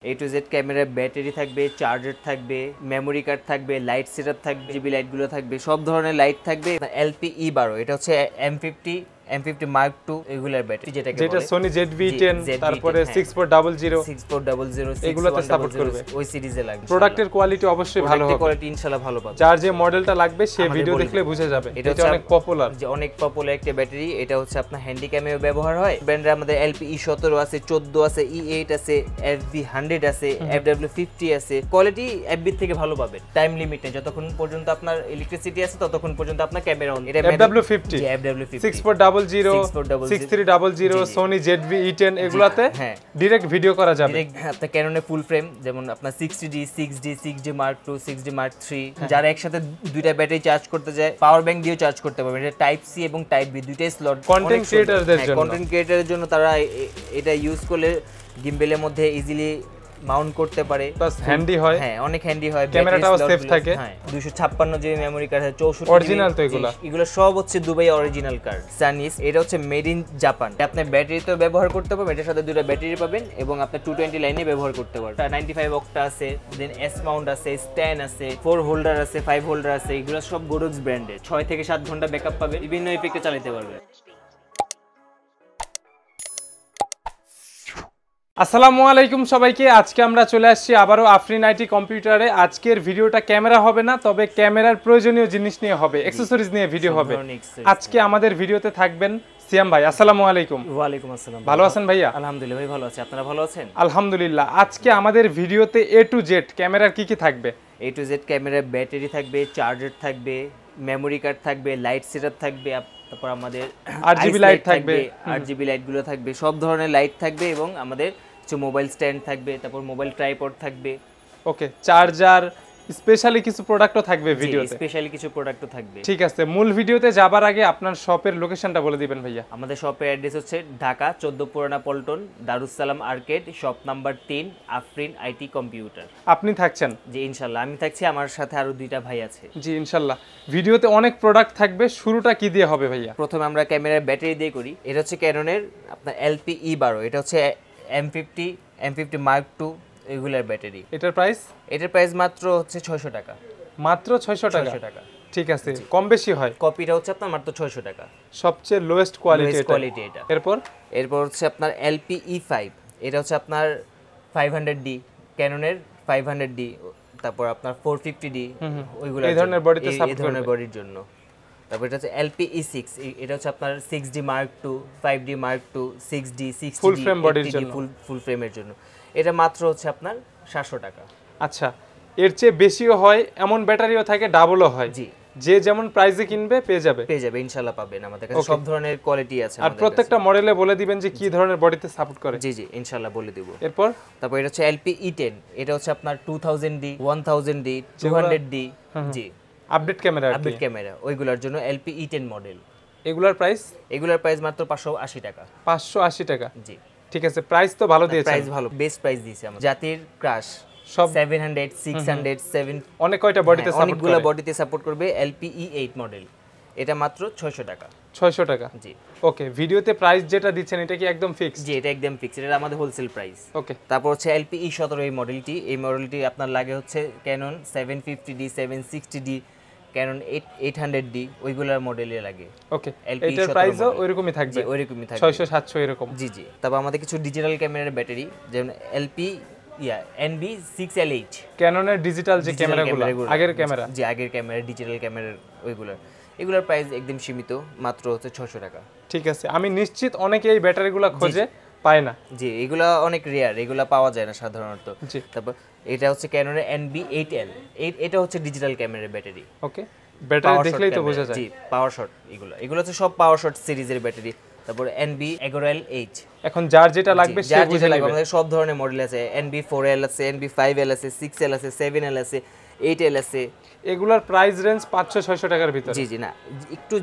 A to Z camera, battery থাকবে, charger থাকবে, memory card থাকবে, লাইট সেটআপ থাকবে, জিবি লাইটগুলো থাকবে, সব ধরনের লাইট থাকবে। LPE12 এটা হচ্ছে M50 Mark II এগুলার ব্যাটারি যেটা Sony ZV-10 তারপরে 6400 এগুলোতে সাপোর্ট করবে। ওই সিরিজে লাগবে। প্রোডাক্টের কোয়ালিটি অবশ্যই ভালো হবে, কোয়ালিটি ইনশাআল্লাহ ভালো পাবে। যার যে মডেলটা লাগবে সে ভিডিও দেখলে বুঝে যাবে। এটা অনেক পপুলার, যে অনেক পপুলার একটা ব্যাটারি। এটা হচ্ছে আপনার হ্যান্ডিক্যামেও ব্যবহার হয়। ব্র্যান্ডে আমাদের LPE17 আছে, 14 আছে, E8 আছে, FV100 আছে, FW50 আছে। কোয়ালিটি FB থেকে ভালো পাবেন। টাইম লিমিট নেই, যতক্ষণ পর্যন্ত আপনার ইলেকট্রিসিটি আছে ততক্ষণ পর্যন্ত আপনার ক্যামেরা অন। এটা FW50 6400 6300 Sony ZV-E10 এগুলাতে ডাইরেক্ট ভিডিও করা যাবে। আপনার ক্যাননের ফুল ফ্রেম, যেমন আপনার 60D 6D Mark II 6D Mark III, যারা একসাথে দুইটা ব্যাটারি চার্জ করতে যায় পাওয়ার ব্যাংক দিয়েও চার্জ করতে পারবে। এটা টাইপ সি এবং টাইপ বি দুইটাই স্লট। কন্টেন্ট ক্রিয়েটরদের জন্য তারা এটা ইউজ করলে গিম্বেলের মধ্যে ইজিলি মাউন্ট করতে পারে, প্লাস হ্যান্ডি হয়। অনেক হ্যান্ডি হয়, ক্যামেরাটাও সেফ থাকে। 256 জিবি মেমোরি কার্ড, 64 অরিজিনাল তো এগুলো সব হচ্ছে দুবাই অরিজিনাল কার্ড। সানিস এটা হচ্ছে মেড ইন জাপান। আপনি ব্যাটারিতে ব্যবহার করতে পারবেন, এটার সাথে দুটো ব্যাটারি পাবেন এবং আপনি 220 লাইনে ব্যবহার করতে পারবেন। 95 অক্টা আছে, দেন এস মাউন্ট আছে, স্ট্যান্ড আছে, 4 হোল্ডার আছে, 5 হোল্ডার আছে। এগুলো সব গোডক্স ব্র্যান্ডের। 6 থেকে 7 ঘন্টা ব্যাকআপ পাবেন, বিভিন্ন ইফেক্টে চালাতে পারবেন। আসসালামু আলাইকুম সবাইকে। আজকে আমরা চলে আসছি আবারও আফরিন আইটি কম্পিউটারে। আজকের ভিডিওটা ক্যামেরা হবে না, তবে ক্যামেরার প্রয়োজনীয় জিনিস নিয়ে হবে, অ্যাকসেসরিজ নিয়ে ভিডিও হবে। আজকে আমাদের ভিডিওতে থাকবেন সিয়াম ভাই। আসসালামু আলাইকুম। ওয়ালাইকুম আসসালাম। ভালো আছেন ভাইয়া? আলহামদুলিল্লাহ ভাই, ভালো আছি। আপনারা ভালো আছেন? আলহামদুলিল্লাহ। আজকে আমাদের ভিডিওতে A to Z ক্যামেরার কি কি থাকবে? A to Z ক্যামেরার ব্যাটারি থাকবে, চার্জার থাকবে, মেমোরি কার্ড থাকবে, লাইট সেটআপ থাকবে, তারপর আমাদের RGB লাইট থাকবে, RGB লাইটগুলো থাকবে, সব ধরনের লাইট থাকবে এবং আমাদের কিছু মোবাইল স্ট্যান্ড থাকবে, তারপর মোবাইল ট্রাইপড থাকবে। ওকে, চার্জার, স্পেশালি কিছু প্রোডাক্টও থাকবে ভিডিওতে। স্পেশালি কিছু প্রোডাক্টও থাকবে। ঠিক আছে, মূল ভিডিওতে যাবার আগে আপনার শপের লোকেশনটা বলে দিবেন ভাইয়া। আমাদের শপের অ্যাড্রেস হচ্ছে ঢাকা 14 পুরানা Paltan, Darussalam arcade, shop number 3, Afrin IT computer. আপনি থাকছেন? জি ইনশাআল্লাহ আমি থাকছি, আমার সাথে আরো দুইটা ভাই আছে। জি ইনশাআল্লাহ। ভিডিওতে অনেক প্রোডাক্ট থাকবে, শুরুটা কি দিয়ে হবে ভাইয়া? প্রথমে আমরা ক্যামেরার ব্যাটারি দিয়ে করি। এটা হচ্ছে ক্যাননের আপনার LPE12, এটা হচ্ছে M50 Mark II এগুলার ব্যাটারি। এটার প্রাইস মাত্র হচ্ছে 600 টাকা। মাত্র 600 টাকা। ঠিক আছে, কম বেশি হয়। কপিটা হচ্ছে আপনার মাত্র 600 টাকা, সবচেয়ে লোয়েস্ট কোয়ালিটি এটা। এরপর হচ্ছে আপনার LPE5, এটা হচ্ছে আপনার 500D, ক্যাননের 500D, তারপর আপনার 450D, ওইগুলো এই ধরনের বডিতে সাপোর্ট এই ধরনের বডির জন্য। তারপর এটা হচ্ছে LPE6, এটা হচ্ছে আপনার 6D Mark II, 5D Mark II, 6D, 60D ফুল ফ্রেম বডির জন্য, ফুল ফ্রেমের জন্য। এটা মাত্র হচ্ছে আপনার 700 টাকা। আচ্ছা, এর চেয়ে বেশিও হয়, এমন ব্যাটারিও থাকে, ডাবলও হয়। জি, যে যেমন প্রাইসে কিনবে পেয়ে যাবে ইনশাআল্লাহ পাবেন। আমাদের কাছে সব ধরনের কোয়ালিটি আছে। আর প্রত্যেকটা মডেলে বলে দিবেন যে কি ধরনের বডিতে সাপোর্ট করে। জি ইনশাআল্লাহ বলে দেব। তারপর এটা হচ্ছে LPE10, এটা হচ্ছে আপনার 2000D, 1000D, 200D। জি, আপডেট ক্যামেরা ওইগুলোর জন্য LPE10 মডেল। এগুলার প্রাইস মাত্র 580 টাকা। 580 টাকা। জি ঠিক আছে, প্রাইস তো ভালো দিয়েছেন। প্রাইস ভালো, বেস্ট প্রাইস দিয়েছে আমরা। জাতির ক্রাশ সব 700, 600, 7 অনেক কয়টা বডিতে সাপোর্ট করে, অনেকগুলো বডিতে সাপোর্ট করবে। LPE8 মডেল, এটা মাত্র 600 টাকা। 600 টাকা। জি ওকে, ভিডিওতে প্রাইস যেটা দিচ্ছেন এটা কি একদম ফিক্সড? জি এটা একদম ফিক্সড, এটা আমাদের হোলসেল প্রাইস। ওকে, তারপর হচ্ছে LPE17, এই মডেলটি আপনার লাগে হচ্ছে Canon 750D, 760D, Canon 800D, ওইগুলোর মডেলে লাগে। ওকে, এটার প্রাইসও ওইরকমই থাকবে? ওইরকমই থাকবে, 600 700 এরকম। জি তারপর আমাদের কিছু ডিজিটাল ক্যামেরার ব্যাটারি, যেমন NB6L8, ক্যাননের ডিজিটাল যে ক্যামেরাগুলো, আগের ক্যামেরা ডিজিটাল ক্যামেরার এগুলোর প্রাইস একদম সীমিত, মাত্র হচ্ছে 600 টাকা। ঠিক আছে, আমি নিশ্চিত অনেকে এই ব্যাটারিগুলো খোঁজে পায় না। জি, এগুলা অনেক রেয়ার, এগুলা পাওয়া যায় না সাধারণত। তারপর এটা হচ্ছে ক্যাননের NB8L, এটা হচ্ছে ডিজিটাল ক্যামেরার ব্যাটারি। ওকে, ব্যাটারি দেখলেই তো বোঝা যায়। জি, পাওয়ার শট, এগুলো হচ্ছে সব পাওয়ার শট সিরিজের ব্যাটারি। তারপর NB11H, এখন যার যেটা লাগবে সে বুঝে নেবে। আমাদের সব ধরনের মডেল আছে, NB4L আছে, NB5L আছে, 6L আছে, 7L আছে, 8L আছে। এগুলার প্রাইস রেঞ্জ 500-600 টাকার ভিতরে। জি না,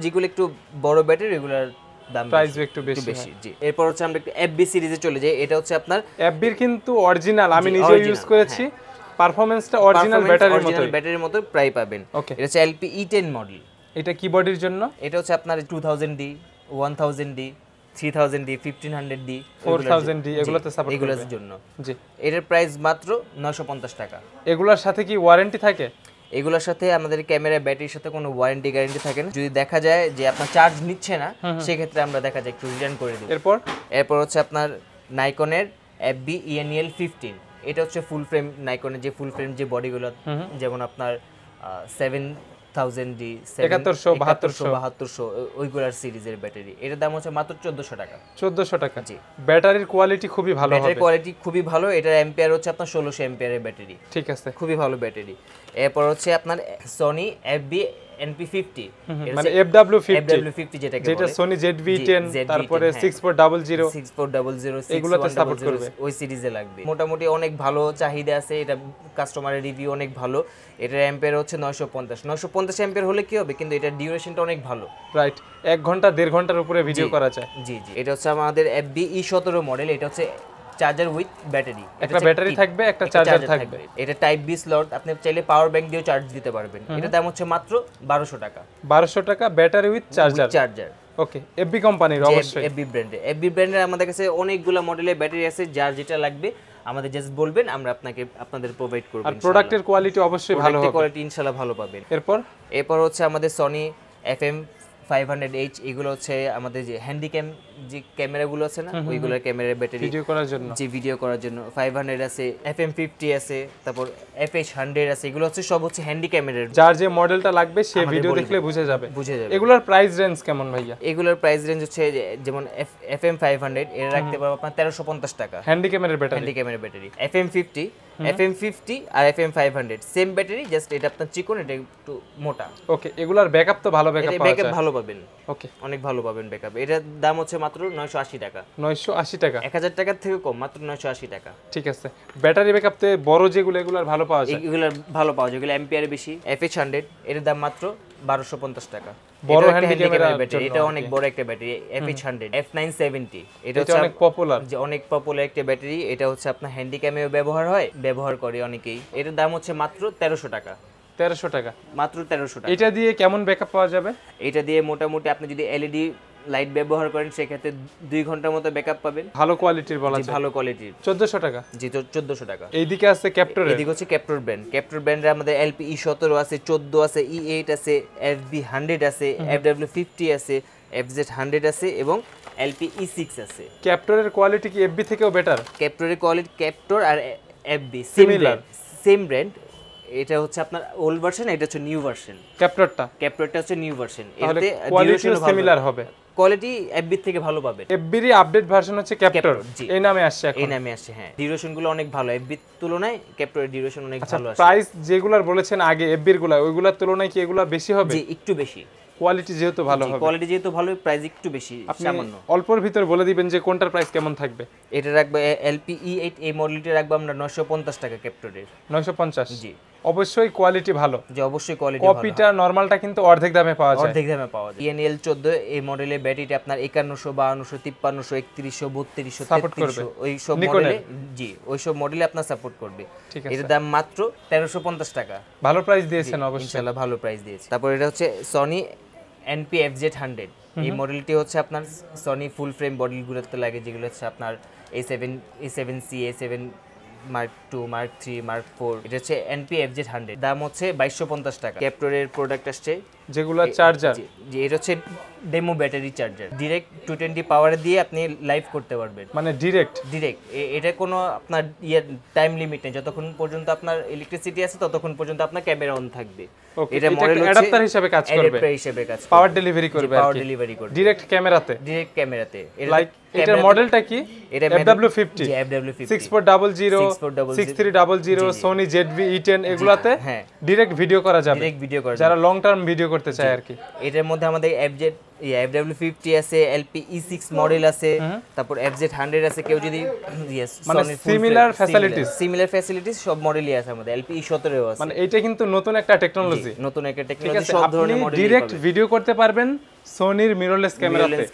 যেগুলো একটু বড় ব্যাটারি এগুলার দাম প্রাইস একটু বেশি। জি, এরপর হচ্ছে আমরা একটু FB সিরিজে চলে যাই। এটা হচ্ছে আপনার FB এর কিন্তু অরিজিনাল, আমি নিজে ইউজ করেছি, পারফরম্যান্সটা অরিজিনাল ব্যাটারির মতো প্রায় পাবেন। এটা হচ্ছে LPE10 মডেল। এটা কি বডির জন্য? এটা হচ্ছে আপনার 2000D, 1000D, 3000D 1500D 4000D এগুলোতে সাপোর্ট এগুলোর করবে জন্য। জি এটার প্রাইস মাত্র 950 টাকা। এগুলোর সাথে কি ওয়ারেন্টি থাকে? এগুলোর সাথে আমাদের ক্যামেরা ব্যাটারির সাথে কোনো ওয়ারেন্টি গ্যারান্টি থাকে না। যদি দেখা যায় যে আপনার চার্জ নিচ্ছে না সেক্ষেত্রে আমরা দেখা যায় একটু রিটার্ন করে দিই। এরপর হচ্ছে আপনার নাইকনের FB ENEL 15, এটা হচ্ছে ফুল ফ্রেম নাইকনের যে ফুল ফ্রেম যে বডিগুলো, যেমন আপনার 7000D 7100 ওইগুলার সিরিজের ব্যাটারি, এটার দাম হচ্ছে মাত্র 1400 টাকা। 1400 টাকা। জি ব্যাটারির কোয়ালিটি খুবই ভালো হবে, ব্যাটারির কোয়ালিটি খুবই ভালো। এটার অ্যাম্পিয়ার হচ্ছে আপনার 1600 অ্যাম্পিয়ারের ব্যাটারি। ঠিক আছে, খুবই খুবই ভালো ব্যাটারি। এরপর হচ্ছে আপনার সনি FB NP50, মানে FW50 যেটাকে যেটা সনি ZV-10, তারপরে 6400 এগুলোতে সাপোর্ট করবে, ওই সিরিজে লাগবে। মোটামুটি অনেক ভালো চাহিদা আছে, এটা কাস্টমারের রিভিউ অনেক ভালো। এটার অ্যাম্পিয়ার হচ্ছে 950 অ্যাম্পিয়ার হলে কি হবে, কিন্তু এটার ডিউরেশনটা অনেক ভালো, রাইট 1 ঘন্টা 1.5 ঘন্টার উপরে ভিডিও করা যায়। জি জি। এটা হচ্ছে আমাদের FB E17 মডেল, এটা হচ্ছে চার্জার উইথ ব্যাটারি, একটা ব্যাটারি থাকবে, একটা চার্জার থাকবে। এটা টাইপ বি স্লট, আপনি চাইলে পাওয়ার ব্যাংক দিয়েও চার্জ দিতে পারবেন। এটা দাম হচ্ছে মাত্র 1200 টাকা। 1200 টাকা battery with charger. Okay, FB কোম্পানির, অবশ্যই FB ব্র্যান্ডের আমাদের কাছে অনেকগুলো মডেলের ব্যাটারি আছে, যার যেটা লাগবে আমাদের জাস্ট বলবেন, আমরা আপনাদের প্রোভাইড করব। আর প্রোডাক্টের কোয়ালিটি অবশ্যই ভালো হবে, কোয়ালিটি ইনশাআল্লাহ ভালো পাবেন। এরপর হচ্ছে আমাদের সনি FM500H, এগুলো হচ্ছে আমাদের যে হ্যান্ডিক্যাম যে ক্যামেরাগুলো আছে না, ওইগুলোর ক্যামেরার ব্যাটারি ভিডিও করার জন্য, যে ভিডিও করার জন্য 500 আছে, FM50 আছে, তারপর FH100 আছে। এগুলো হচ্ছে সব হচ্ছে হ্যান্ডি ক্যামেরার, যার যে মডেলটা লাগবে সে ভিডিও দেখলে বুঝে যাবে। এগুলোর প্রাইস রেঞ্জ কেমন ভাইয়া? এগুলোর প্রাইস রেঞ্জ হচ্ছে যেমন FM500 এর রাখতে পারবো আপনার 1350 টাকা, হ্যান্ডি ক্যামেরার ব্যাটারি। FM50 আর FM500 সেম ব্যাটারি, জাস্ট এটা আপনার চিকন, এটা একটু মোটা। ওকে, এগুলার ব্যাকআপ তো ভালো ব্যাকআপ পাওয়া যায়, ব্যাকআপ ভালো পাবেন। ওকে, অনেক ভালো পাবেন ব্যাকআপ। এটার দাম হচ্ছে মাত্র 980 টাকা। 980 টাকা, 1000 টাকার থেকে কম, মাত্র 980 টাকা। ঠিক আছে। ব্যাটারি ব্যাকআপতে বড় যেগুলো এগুলার ভালো পাওয়া যায়, এগুলার ভালো পাওয়া যায়, এগুলো অ্যাম্পিয়ার বেশি। FH100 এর দাম মাত্র 1250 টাকা। বড় হ্যান্ডি ক্যামেরা ব্যাটারি, এটা অনেক বড় একটা ব্যাটারি। FH100 F970, এটা হচ্ছে অনেক পপুলার, যে অনেক পপুলার একটা ব্যাটারি। এটা হচ্ছে আপনার হ্যান্ডি ক্যামেও ব্যবহার করে অনেকেই। এটার দাম হচ্ছে মাত্র 1300 টাকা। 1300 টাকা, মাত্র 1300 টাকা। এটা দিয়ে কেমন ব্যাকআপ পাওয়া যাবে? এটা দিয়ে মোটামুটি আপনি যদি এলইডি লাইট ব্যবহার করেন সেক্ষেত্রে 2 ঘন্টার মতো ব্যাকআপ পাবেন, ভালো কোয়ালিটির বলা যায়, ভালো কোয়ালিটির। 1400 টাকা। জি, 1400 টাকা। এইদিকে আছে ক্যাপটর, এদিকে হচ্ছে ক্যাপটর ব্র্যান্ডের আমাদের LP E17 আছে, 14 আছে, E8 আছে, FB100 আছে, FW50 আছে, FZ100 আছে এবং LP E6 আছে। ক্যাপটরের কোয়ালিটি কি FB থেকেও বেটার? ক্যাপটরের কোয়ালিটি, ক্যাপটর আর FB সেম ব্র্যান্ড। এটা হচ্ছে আপনার ওল্ড ভার্সন, এটা হচ্ছে নিউ ভার্সন। ক্যাপটরটা হচ্ছে নিউ ভার্সন, এতে কোয়ালিটিও সিমিলার হবে, কোয়ালিটি FB থেকে ভালো পাবেন। FB এর আপডেট ভার্সন হচ্ছে ক্যাপটর, এই নামে আসছে এখন। এই নামে আসছে, হ্যাঁ। ডিউরেশন গুলো অনেক ভালো, FB এর তুলনায় ক্যাপটরের ডিউরেশন অনেক ভালো আছে। প্রাইস যেগুলার বলেছেন আগে FB এর গুলা, ওইগুলার তুলনায় কি এগুলা বেশি হবে? জি, একটু বেশি। কোয়ালিটি যেহেতু ভালো হবে, প্রাইস একটু বেশি, সামান্য। অল্পর ভিতর বলে দিবেন যে কোনটার প্রাইস কেমন থাকবে? এটা রাখবে LP E8, এই মডেলটা রাখবো আমরা 950 টাকা ক্যাপটরের। 950? জি। অবশ্যই কোয়ালিটি ভালো, যে অবশ্যই কোয়ালিটি ভালো। কপিটা নরমালটা কিন্তু অর্ধেক দামে পাওয়া যায়, ENEL 14 এই মডেলের ব্যাটারিটা আপনার 5100, 5200, 5300, 3100, 3200, সাপোর্ট করবে, 3300 ওই সব মডেলে। জি, ওই সব মডেলে আপনার সাপোর্ট করবে। এর দাম মাত্র 1350 টাকা। ভালো প্রাইস দিয়েছেন অবশ্যই, ইনশাআল্লাহ ভালো প্রাইস দিয়েছে। তারপর এটা হচ্ছে সনি NP FZ100, এই মডেলটি হচ্ছে আপনার সনি ফুল ফ্রেম বডিগুলোতে লাগে, যেগুলো হচ্ছে আপনার A7C, A7 Mark 2, Mark 3, Mark 4। এটা হচ্ছে NP FZ100, দাম হচ্ছে 2250 টাকা। ক্যাপটরের প্রোডাক্ট আসছে যেগুলো চার্জার, যে এটা হচ্ছে ডেমো ব্যাটারি চার্জার, ডাইরেক্ট 220 পাওয়ার দিয়ে আপনি লাইভ করতে পারবেন, মানে ডাইরেক্ট। এটা কোনো আপনার টাইম লিমিট নেই, যতক্ষণ পর্যন্ত আপনার ইলেকট্রিসিটি আছে ততক্ষণ পর্যন্ত আপনার ক্যামেরা অন থাকবে। এটা মডেল হচ্ছে অ্যাডাপ্টার হিসেবে কাজ করবে, পাওয়ার ডেলিভারি করবে, ডাইরেক্ট ক্যামেরাতে। এটার মডেলটা কি? এটা FW50, 6400, 6300, সনি ZV-E10 এগুলাতে ডাইরেক্ট ভিডিও করা যাবে, যারা লং টার্ম ভিডিও করতে চায় আর কি। এটার মধ্যে আমাদের FW50 আছে, LP E6 মডেল আছে, তারপর FZ100 আছে। কেউ যদি মানে সিমিলার ফ্যাসিলিটিস সব মডেলই আছে আমাদের, LP E17 আছে। মানে এটা কিন্তু নতুন একটা টেকনোলজি, সব ধরনের মডেল ডাইরেক্ট ভিডিও করতে পারবেন সোনির মিররলেস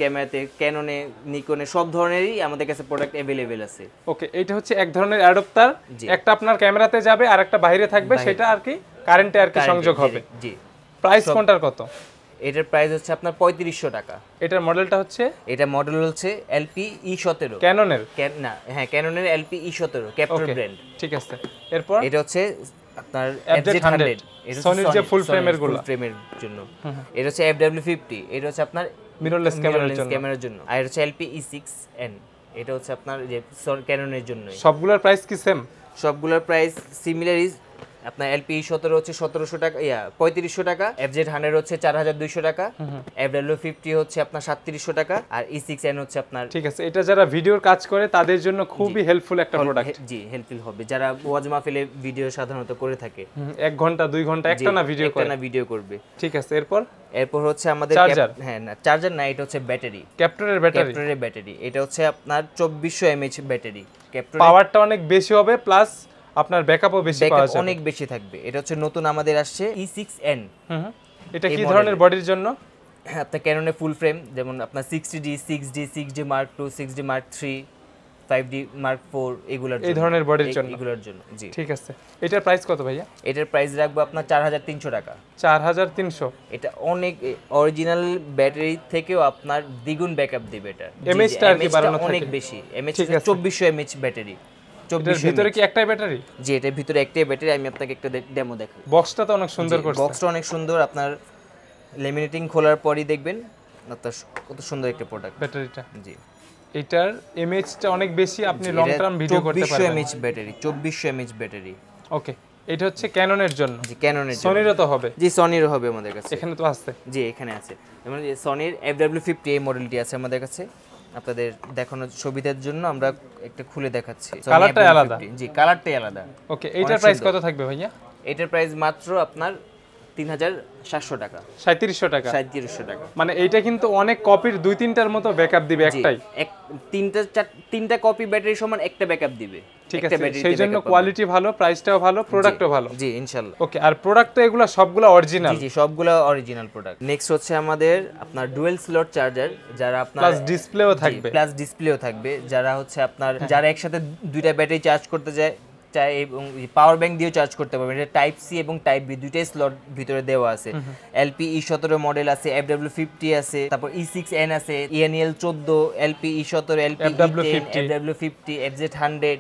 ক্যামেরাতে, ক্যাননে, নিকনে সব ধরনেরই আমাদের কাছে প্রোডাক্ট अवेलेबल আছে। ওকে, এটা হচ্ছে এক ধরনের অ্যাডাপ্টার, একটা আপনার ক্যামেরাতে যাবে আর একটা বাইরে থাকবে, সেটা আর কি কারেন্টে আর কি সংযোগ হবে। জি। প্রাইস কোনটার কত? এটার প্রাইস হচ্ছে আপনার 3500 টাকা। এটার মডেলটা হচ্ছে, এটা মডেল হচ্ছে LP-E17 ক্যাননের, না হ্যাঁ ক্যাননের LP-E17 ক্যাপ্টর ব্র্যান্ড। ঠিক আছে। এরপর এটা হচ্ছে আপনার FZ100 এটা সনির যে ফুল ফ্রেমের গুলো, ফুল ফ্রেমের জন্য। এটা হচ্ছে FW50, এটা হচ্ছে আপনার মিররলেস ক্যামেরার জন্য। আর এটা হচ্ছে LP-E6N, এটা হচ্ছে আপনার যে ক্যাননের জন্য। সবগুলোর প্রাইস কি সেম? সবগুলোর প্রাইস সিমিলার। আপনার LP-E17 হচ্ছে 1700 টাকা, 3500 টাকা, FZ100 হচ্ছে 4200 টাকা, FW50 হচ্ছে আপনার 3700 টাকা, আর E6N হচ্ছে আপনার। ঠিক আছে, এটা যারা ভিডিওর কাজ করে তাদের জন্য খুবই হেল্পফুল একটা প্রোডাক্ট। জি হেল্পফুল হবে, যারা ওয়াজ মাহফিলে ভিডিও সাধারণত করে থাকে 1 ঘন্টা 2 ঘন্টা একটানা ভিডিও করবে। ঠিক আছে। এরপর হচ্ছে আমাদের চার্জার। হ্যাঁ না, চার্জার না, এটা হচ্ছে ব্যাটারি, ক্যাপ্টরের ব্যাটারি। এটা হচ্ছে আপনার 2400 mAh ব্যাটারি। ক্যাপ্টর পাওয়ারটা অনেক বেশি হবে, প্লাস আপনার ব্যাকআপও বেশি পাওয়া যাবে, অনেক বেশি থাকবে। এটা হচ্ছে নতুন আমাদের আসছে E6N। এটা কি ধরনের বডির জন্য? হ্যাঁ, আপনার ক্যাননের ফুল ফ্রেম, যেমন আপনার 60D, 6D, 6D Mark II, 6D Mark III, 5D Mark IV এগুলোর জন্য, এই ধরনের বডির জন্য, এগুলোর জন্য। জি ঠিক আছে। এটার প্রাইস কত ভাইয়া? এটার প্রাইস রাখবো আপনার 4300 টাকা। 4300। এটা অনেক অরিজিনাল ব্যাটারি থেকেও আপনার দ্বিগুণ ব্যাকআপ দিবে। এটা এমএএইচটা আর কি বাড়ানো অনেক বেশি। MAh 2400 mAh battery. 2400 ভিতরে কি একটাই ব্যাটারি? জি, এটার ভিতরে একটাই ব্যাটারি। আমি আপনাকে একটা ডেমো দেখাই। বক্সটা তো অনেক সুন্দর করছে, বক্সটা অনেক সুন্দর। আপনার ল্যামিনেটিং খোলার পরই দেখবেন আপনার কত সুন্দর একটা প্রোডাক্ট ব্যাটারিটা। জি, এটার এমএএইচটা অনেক বেশি, আপনি লং টার্ম ভিডিও করতে পারবেন। 2400 mAh ব্যাটারি, 2400 mAh ব্যাটারি। ওকে, এটা হচ্ছে ক্যাননের জন্য। জি, ক্যাননের জন্য। সনিরও তো হবে? জি, সনিরও হবে আমাদের কাছে। এখানে তো আছে। জি, এখানে আছে। যেমন সনির FW50 এই মডেলটি আছে আমাদের কাছে। আপনাদের দেখানোর সুবিধার জন্য আমরা একটা খুলে দেখাচ্ছি। কালারটা আলাদা? জি, কালারটাই আলাদা। ওকে, এইটার প্রাইস কত থাকবে ভাইয়া? এটার প্রাইস মাত্র আপনার 3700 টাকা। 3700 টাকা? 3700 টাকা। মানে এইটা কিন্তু অনেক কপির 2-3টার মতো ব্যাকআপ দিবে একটাই। তিনটা কপি ব্যাটারি সমান একটা ব্যাকআপ দিবে। ঠিক আছে, সেই জন্য কোয়ালিটি ভালো, প্রাইসটাও ভালো, প্রোডাক্টও ভালো। জি, ইনশাআল্লাহ। ওকে, আর প্রোডাক্ট তো এগুলা সবগুলা অরিজিনাল? জি, সবগুলা অরিজিনাল প্রোডাক্ট। নেক্সট হচ্ছে আমাদের আপনার ডুয়াল স্লট চার্জার, যারা আপনার প্লাস ডিসপ্লেও থাকবে, যারা হচ্ছে আপনার যারা একসাথে দুইটা ব্যাটারি চার্জ করতে চায় এবং পাওয়ার ব্যাংক দিয়েও চার্জ করতে পারবেন। এটা টাইপ সি এবং টাইপ বি দুইটাই স্লট ভিতরে দেওয়া আছে। LP-E17 মডেল আছে, FW50 আছে, তারপর E6N আছে, ENL14, LP-E17, LP-E10, FW50, FZ100,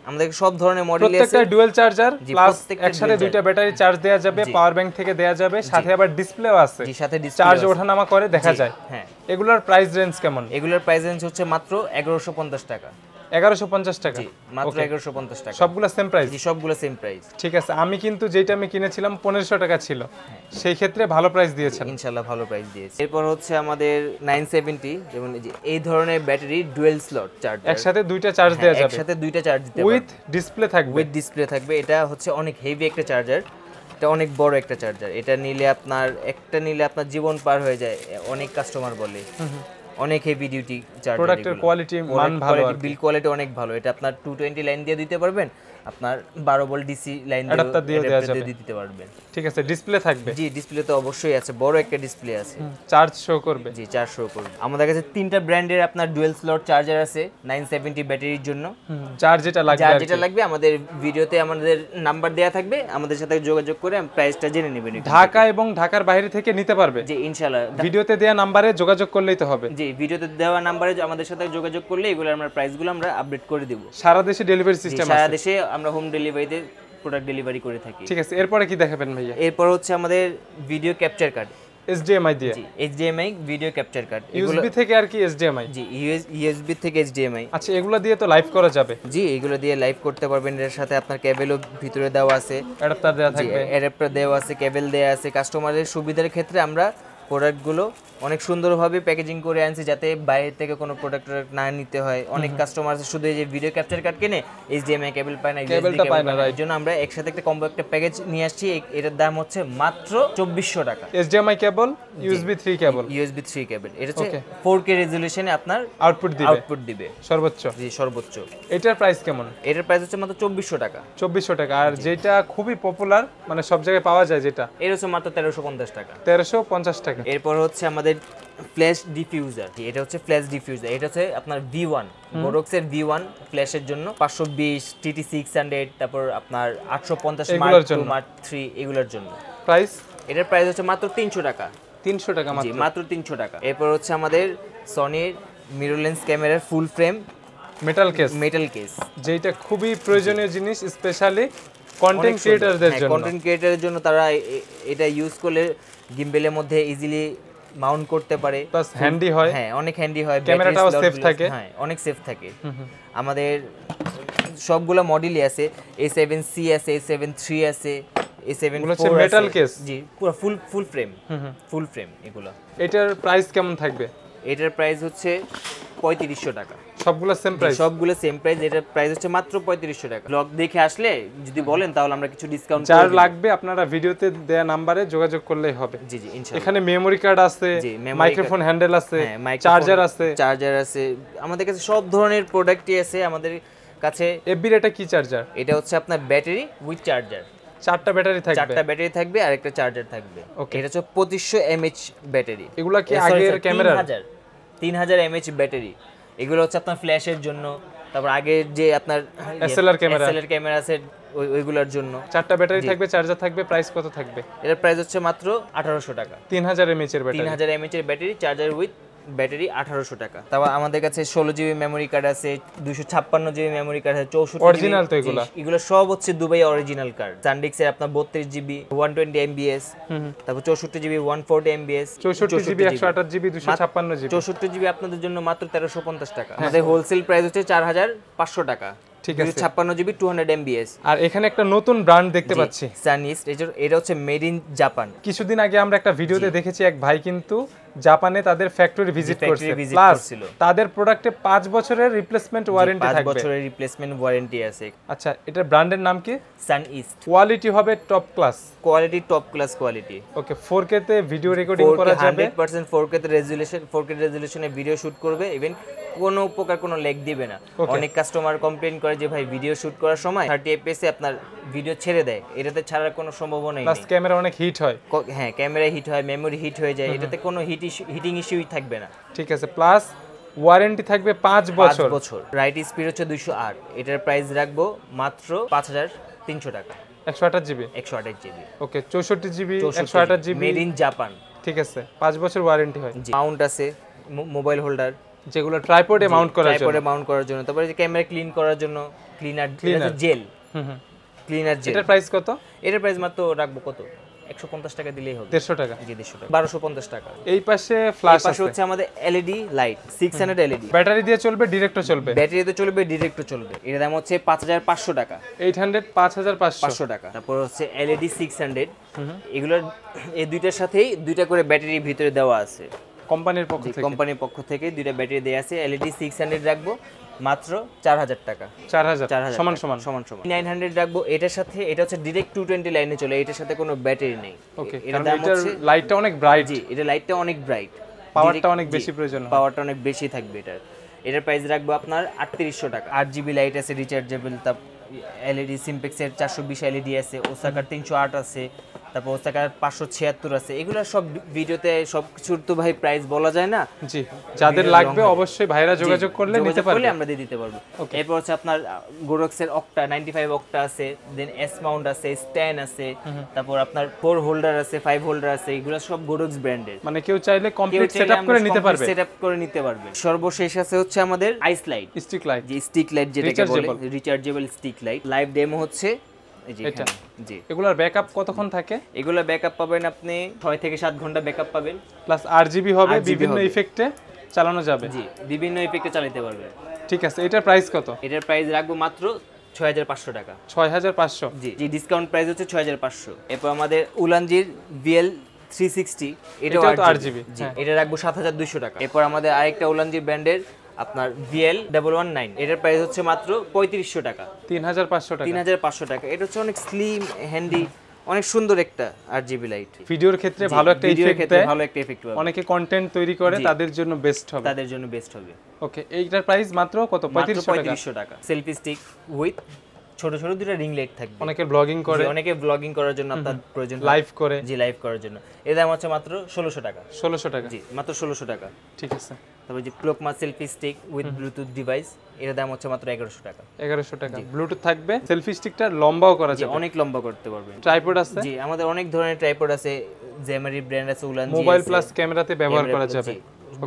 আমাদের সব ধরনের মডেল আছে। প্রত্যেকটা ডুয়াল চার্জার, প্লাস একসাথে দুইটা ব্যাটারি চার্জ দেয়া যাবে, পাওয়ার ব্যাংক থেকে দেয়া যাবে, সাথে আবার ডিসপ্লেও আছে। জি, সাথে চার্জ ওঠানামা করে দেখা যায়। হ্যাঁ। এগুলোর প্রাইস রেঞ্জ কেমন? এগুলোর প্রাইস রেঞ্জ হচ্ছে মাত্র 1150 টাকা। 1150 টাকা? জি, মাত্র 1150 টাকা। সবগুলা সেম প্রাইস? জি, সবগুলো সেম প্রাইস। ঠিক আছে, আমি কিন্তু যেটা আমি কিনেছিলাম 1500 টাকা ছিল, সেই ক্ষেত্রে ভালো প্রাইস দিয়েছেন। ইনশাআল্লাহ ভালো প্রাইস দিয়েছে। এরপর হচ্ছে আমাদের 970, যেমন এই ধরনের ব্যাটারি ডুয়াল স্লট চার্জার, একসাথে দুইটা চার্জ দেওয়া যাবে, একসাথে দুইটা চার্জ দিতে পারবেন, উইথ ডিসপ্লে থাকবে। এটা হচ্ছে অনেক হেভি একটা চার্জার, এটা অনেক বড় একটা চার্জার। এটা নিলে আপনার জীবন পার হয়ে যায়, অনেক কাস্টমার বলে। অনেক হেভি ডিউটি চার্জার। প্রোডাক্টের কোয়ালিটি মান ভালো, বিল কোয়ালিটি অনেক ভালো। এটা আপনার 220 লাইন দিয়ে দিতে পারবেন, আপনার 12 ভোল্ট ডিসি লাইন দিয়ে দিতে পারবেন। ঠিক আছে, ডিসপ্লে থাকবে? জি, ডিসপ্লে তো অবশ্যই আছে, বড় একটা ডিসপ্লে আছে। চার্জ শো করবে? জি, চার্জ শো করবে। আমাদের কাছে তিনটা ব্র্যান্ডের আপনার ডুয়াল স্লট চার্জার আছে 970 ব্যাটারির জন্য। যার যেটা লাগবে আমাদের ভিডিওতে আমাদের নাম্বার দেয়া থাকবে, আমাদের সাথে যোগাযোগ করে প্রাইসটা জেনে নেবেন। ঢাকা এবং ঢাকার বাইরে থেকে নিতে পারবে? জি, ইনশাআল্লাহ। ভিডিওতে দেয়া নম্বরে যোগাযোগ করলেই তো হবে? জি, ভিডিওতে দেওয়া নম্বরে আমাদের সাথে যোগাযোগ করলে এগুলো আমরা প্রাইসগুলো আমরা আপডেট করে দেব। সারা দেশে ডেলিভারি সিস্টেম আছে? সারা দেশে আমরা হোম ডেলিভারিতে প্রোডাক্ট ডেলিভারি করে থাকি। ঠিক আছে, এরপরে কি দেখাবেন ভাইয়া? এরপর হচ্ছে আমাদের ভিডিও ক্যাপচার কার্ড, HDMI দিয়ে? জি, HDMI video capture card. USB থেকে আর কি HDMI? জি, USB থেকে HDMI। আচ্ছা, এগুলো দিয়ে তো লাইভ করা যাবে? জি, এগুলো দিয়ে লাইভ করতে পারবেন। এর সাথে আপনার কেবলও ভিতরে দেওয়া আছে, অ্যাডাপ্টার দেওয়া থাকবে। অ্যাডাপ্টার দেওয়া আছে, কেবল দেওয়া আছে। কাস্টমারের সুবিধার ক্ষেত্রে আমরা প্রোডাক্টগুলো অনেক সুন্দরভাবে প্যাকেজিং করে আনছি, যাতে বাইরে থেকে কোনো প্রোডাক্ট না নিতে হয়। অনেক কাস্টমার আছে শুধু এই যে ভিডিও ক্যাপচার কার্ড কিনে HDMI কেবল পায় না, কেবলটা পায় না, এর জন্য আমরা একসাথে একটা কম্বো একটা প্যাকেজ নিয়ে আসছি। এটার দাম হচ্ছে মাত্র 2400 টাকা। HDMI কেবল, USB 3 কেবল, USB 3 কেবল। এটা হচ্ছে 4K রেজোলিউশনে আপনার আউটপুট দিবে সর্বোচ্চ। জি, সর্বোচ্চ। এটার প্রাইস কেমন? এটার প্রাইস হচ্ছে মাত্র 2400 টাকা। 2400 টাকা। আর যেটা খুবই পপুলার, মানে সব জায়গায় পাওয়া যায়, যেটা এর হচ্ছে মাত্র 1350 টাকা। 1350 টাকা। এরপর হচ্ছে আমাদের ফ্ল্যাশ ডিফিউজার। এটা হচ্ছে ফ্ল্যাশ ডিফিউজার। এটা হচ্ছে আপনার V1 গোরক্সের V1 ফ্ল্যাশের জন্য 520, TT600, তারপর আপনার 850 Mark II, Mark III এগুলোর জন্য। প্রাইস? এটার প্রাইস হচ্ছে মাত্র 300 টাকা। 300 টাকা জি মাত্র। মাত্র 300 টাকা। এরপর হচ্ছে আমাদের সনির মিররলেস ক্যামেরার ফুল ফ্রেম মেটাল কেস, যেটা খুবই প্রয়োজনীয় জিনিস, স্পেশালি কন্টেন্ট ক্রিয়েটরদের জন্য। কন্টেন্ট ক্রিয়েটরের জন্য তারা এটা ইউজ করলে গিম্বেলের মধ্যে ইজিলি মাউন্ট করতে পারে, প্লাস হ্যান্ডি হয়। হ্যাঁ অনেক হ্যান্ডি হয়, ক্যামেরাটাও সেফ থাকে। হ্যাঁ অনেক সেফ থাকে। আমাদের সবগুলো মডেলই আছে, A7C আছে, A7 III আছে, A7 এগুলো হচ্ছে মেটাল কেস। জি পুরো ফুল ফ্রেম এগুলো। এটার প্রাইস কেমন থাকবে? এটার প্রাইস হচ্ছে 3500 টাকা। সবগুলো সেম প্রাইস? সবগুলো সেম প্রাইস। এটার প্রাইস হচ্ছে মাত্র 3500 টাকা। ব্লগ দেখে আসলে যদি বলেন তাহলে আমরা কিছু ডিসকাউন্ট যার লাগবে আপনারা ভিডিওতে দেয়া নাম্বারে যোগাযোগ করলেই হবে। জি জি ইনশাআল্লাহ। এখানে মেমরি কার্ড আছে, মাইক্রোফোন হ্যান্ডেল আছে, চার্জার আছে, আমাদের কাছে সব ধরনের প্রোডাক্টই আছে আমাদের কাছে। এফবির এটা কি চার্জার? এটা হচ্ছে আপনার ব্যাটারি উইথ চার্জার। 4টা ব্যাটারি থাকবে? 4টা ব্যাটারি থাকবে আর একটা চার্জার থাকবে। এটা হচ্ছে 2500 mAh ব্যাটারি। এগুলা কি আগের ক্যামেরা? 3000 mAh battery. এগুলো হচ্ছে আপনার ফ্ল্যাশের জন্য, তারপর আগের যে আপনার এসএলআর ক্যামেরা আছে ওইগুলোর জন্য। 4টা ব্যাটারি থাকবে, চার্জার থাকবে। প্রাইস কত থাকবে? এর প্রাইস হচ্ছে মাত্র 1800 টাকা। 3000 mAh এর ব্যাটারি। 3000 mAh এর ব্যাটারি, চার্জার উইথ ব্যাটারি 1800 টাকা। তারপর আমাদের কাছে 16GB মেমরি কার্ড আছে, 256GB মেমরি কার্ড আছে, 64GB অরিজিনাল তো এগুলো সব হচ্ছে দুবাই অরিজিনাল কার্ড। সানডিক্স এর আপনার 32GB 120 MBS, তারপর 64GB 140 MBS, 64GB 128GB 256GB। 64GB আপনাদের জন্য মাত্র 1350 টাকা। আমাদের হোলসেল প্রাইস হচ্ছে 4500 টাকা। ঠিক আছে। 256GB 200 MBS। আর এখানে একটা নতুন ব্র্যান্ড দেখতে পাচ্ছি, সানিস। এটা হচ্ছে মেড ইন জাপান। কিছুদিন আগে আমরা একটা ভিডিওতে দেখেছি এক ভাই কিন্তু জাপানে তাদের ফ্যাক্টরি ভিজিট করছে, প্লাস তাদের প্রোডাক্টে 5 বছরের রিপ্লেসমেন্ট ওয়ারেন্টি থাকবে। 5 বছরের রিপ্লেসমেন্ট ওয়ারেন্টি আছে। আচ্ছা, এটা ব্র্যান্ডের নাম কি? সানইস্ট। কোয়ালিটি হবে টপ ক্লাস কোয়ালিটি। ওকে, 4K তে ভিডিও রেকর্ডিং করা যাবে, 100% 4K তে রেজোলিউশন, 4K রেজোলিউশনে ভিডিও শুট করবে, ইভেন কোনো প্রকার কোনো ল্যাগ দিবে না। অনেক কাস্টমার কমপ্লেইন করে যে ভাই ভিডিও শুট করার সময় 30 fps এ আপনার ভিডিও ছেড়ে দেয়, এটাতে ছাড়ার কোনো সম্ভাবনাই নেই। প্লাস ক্যামেরা অনেক হিট হয়। হ্যাঁ ক্যামেরা হিট হয়, মেমরি হিট হয়ে যায়, এটাতে কোনো হিটিং ইস্যুই থাকবে না। ঠিক আছে, প্লাস ওয়ারেন্টি থাকবে 5 বছর। রাইট স্পিড হচ্ছে 208। এটার প্রাইস রাখবো মাত্র 5300 টাকা। 128GB। Okay, 64GB 128GB made in Japan. ঠিক আছে, 5 বছর ওয়ারেন্টি হয়। মাউন্ট আছে, মোবাইল হোল্ডার, যেগুলো ট্রাইপডে মাউন্ট করার জন্য, তারপরে যে ক্যামেরা ক্লিন করার জন্য ক্লিনার জেল। এটার প্রাইস কত? এটার প্রাইস মাত্র রাখবো কত, 150 টাকা দিলেই হবে। 150 টাকা? জি 150 টাকা, 1250 টাকা। এই পাশে ফ্ল্যাশ আছে, হচ্ছে আমাদের এলইডি লাইট 600 এলইডি। ব্যাটারি দিয়ে চলবে, ডিরেক্টও চলবে? ব্যাটারিতে চলবে, ডিরেক্টও চলবে। এর দাম হচ্ছে 5500 টাকা। 5500 টাকা। তারপর হচ্ছে এলইডি 600। এগুলোর এই দুইটার সাথেই দুইটা করে ব্যাটারি ভিতরে দেওয়া আছে কোম্পানির পক্ষ থেকে দুইটা ব্যাটারি দেয়া আছে। এলইডি 600 রাখবো মাত্র 4000 টাকা। 4000 সমান 900 রাখবো। এটার সাথে এটা হচ্ছে ডাইরেক্ট 220 লাইনে চলে, এটার সাথে কোনো ব্যাটারি নেই। ওকে, এটার লাইটটা অনেক ব্রাইট। জি, এটা লাইটটা অনেক ব্রাইট, পাওয়ারটা অনেক বেশি প্রয়োজন, পাওয়ারটা অনেক বেশি থাকবে এটার প্রাইস রাখবো আপনার 3800 টাকা। 8GB লাইট আছে রিচার্জেবল। তারপর এলইডি সিম্পেক্সের 420 এলইডি আছে, ওসাকার 308 আছে, তারপর ওসাকার 576 আছে। এগুলো সব ভিডিওতে সব কিছুর তো ভাই প্রাইস বলা যায় না। জি, যাদের লাগবে অবশ্যই ভাইরা যোগাযোগ করলে নিতে পারবে, আমরা দিয়ে দিতে পারবো। এরপর হচ্ছে আপনার গোরক্সের অক্টা 95 অক্টা আছে, দেন এস মাউন্ট আছে, স্ট্যান্ড আছে, তারপর আপনার 4 হোল্ডার আছে, 5 হোল্ডার আছে। এগুলো সব গোরক্স ব্র্যান্ডের। মানে কেউ চাইলে কমপ্লিট সেটআপ করে নিতে পারবে। সর্বশেষ আছে হচ্ছে আমাদের আইস লাইট, স্টিক লাইট, যে স্টিক লাইট যেটাকে বলে, rechargeable stick light. Live demo হচ্ছে এটা। জি, এগুলোর ব্যাকআপ কতক্ষণ থাকে? এগুলো ব্যাকআপ পাবেন আপনি 6 থেকে 7 ঘন্টা ব্যাকআপ পাবেন। প্লাস RGB হবে, বিভিন্ন ইফেক্টে চালানো যাবে। জি, বিভিন্ন ইফেক্টে চালাতে পারবেন। ঠিক আছে, এটার প্রাইস কত? এটার প্রাইস রাখবো মাত্র 6500 টাকা। 6500? জি, ডিসকাউন্ট প্রাইস হচ্ছে 6500। এরপর আমাদের উলানজির VL 360, এটাও RGB। জি, এটা রাখবো 7200 টাকা। এরপর আমাদের আরেকটা উলানজির ব্র্যান্ডের আপনার VL 119, এটার প্রাইস হচ্ছে মাত্র 3500 টাকা। 3500 টাকা। এটা হচ্ছে অনেক স্লিম, হ্যান্ডি, অনেক সুন্দর একটা RGB লাইট। ভিডিওর ক্ষেত্রে ভালো একটা ইফেক্ট দেয়, পাবে। অনেকে কন্টেন্ট তৈরি করে, তাদের জন্য বেস্ট হবে। ওকে, এইটার প্রাইস মাত্র কত? 3500 টাকা। সেলফি স্টিক উইথ ছোট ছোট দুটো রিং লাইট থাকবে। অনেকে ব্লগিং করার জন্য আপনার প্রয়োজন, লাইভ করার জন্য। এর দাম হচ্ছে মাত্র 1600 টাকা। জি, মাত্র 1600 টাকা। ঠিক আছে। তারপর যে ক্লোকমা selfie stick with Bluetooth device, এর দাম হচ্ছে মাত্র 1100 টাকা। 1100 টাকা। ব্লুটুথ থাকবে, সেলফি স্টিকটা লম্বাও করা যাবে, অনেক লম্বা করতে পারবেন। ট্রাইপড আছে? জি, আমাদের অনেক ধরনের ট্রাইপড আছে, জেমারি ব্র্যান্ড আছে, উলানজি মোবাইল প্লাস ক্যামেরাতে ব্যবহার করা যাবে,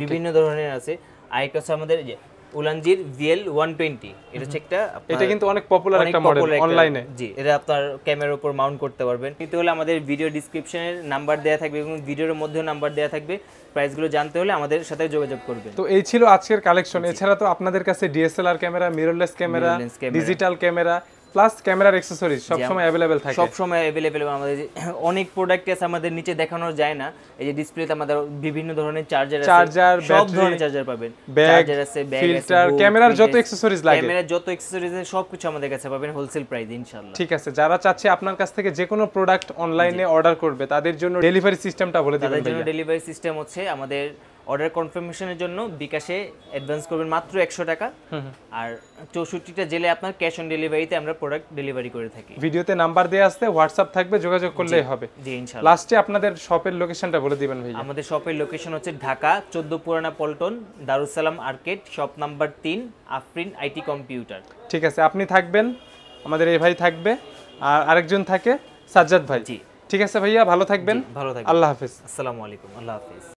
বিভিন্ন ধরনের আছে। আরেকটা আছে আমাদের যে উলানজির VL 120, এটা হচ্ছে একটা, এটা কিন্তু অনেক পপুলার একটা মডেল অনলাইনে। জি, এটা আপনার ক্যামেরার উপর মাউন্ট করতে পারবেন। কিন্তু হলে আমাদের ভিডিও ডেসক্রিপশনের নাম্বার দেয়া থাকবে এবং ভিডিওর মধ্যেও নাম্বার দেয়া থাকবে। প্রাইসগুলো জানতে হলে আমাদের সাথে যোগাযোগ করবেন। তো এই ছিল আজকের কালেকশন। এছাড়া তো আপনাদের কাছে DSLR camera, mirrorless camera, digital camera plus ক্যামেরার অ্যাকসেসরিজ সব সময় अवेलेबल থাকে। সব সময় अवेलेबल আমাদের অনেক প্রোডাক্ট আছে, আমাদের নিচে দেখানো যায় না। এই যে ডিসপ্লেতে আমাদের বিভিন্ন ধরনের চার্জার আছে, সব ধরনের চার্জার পাবেন। চার্জার আছে, ব্যাগ আছে, ফিল্টার, ক্যামেরার যত অ্যাকসেসরিজ লাগে, ক্যামেরার যত অ্যাকসেসরিজ আছে সবকিছু আমাদের কাছে পাবেন হোলসেল প্রাইসে ইনশাআল্লাহ। ঠিক আছে, যারা চাচ্ছে আপনার কাছ থেকে যে কোনো প্রোডাক্ট অনলাইনে অর্ডার করবে তাদের জন্য ডেলিভারি সিস্টেমটা বলে দিবেন। তাদের জন্য ডেলিভারি সিস্টেম হচ্ছে আমাদের অর্ডার কনফার্মেশনের জন্য বিকাশে অ্যাডভান্স করবেন মাত্র 100 টাকা, আর 64টা জেলে আপনার ক্যাশ অন ডেলিভারিতে আমরা প্রোডাক্ট ডেলিভারি করে থাকি। ভিডিওতে নাম্বার দেয়া আছে, হোয়াটসঅ্যাপ থাকবে, যোগাযোগ করলেই হবে। জি ইনশাআল্লাহ। লাস্টে আপনাদের শপের লোকেশনটা বলে দিবেন ভাই। আমাদের শপের লোকেশন হচ্ছে ঢাকা 14 পুরানা Paltan, Darussalam arcade, shop number 3, Afrin IT computer. ঠিক আছে, আপনি থাকবেন, আমাদের এই ভাই থাকবে, আর আরেকজন থাকে সাজ্জাদ ভাই। জি ঠিক আছে ভাইয়া, ভালো থাকবেন। ভালো থাকবেন। আল্লাহ হাফেজ। আসসালামু আলাইকুম। আল্লাহ হাফেজ।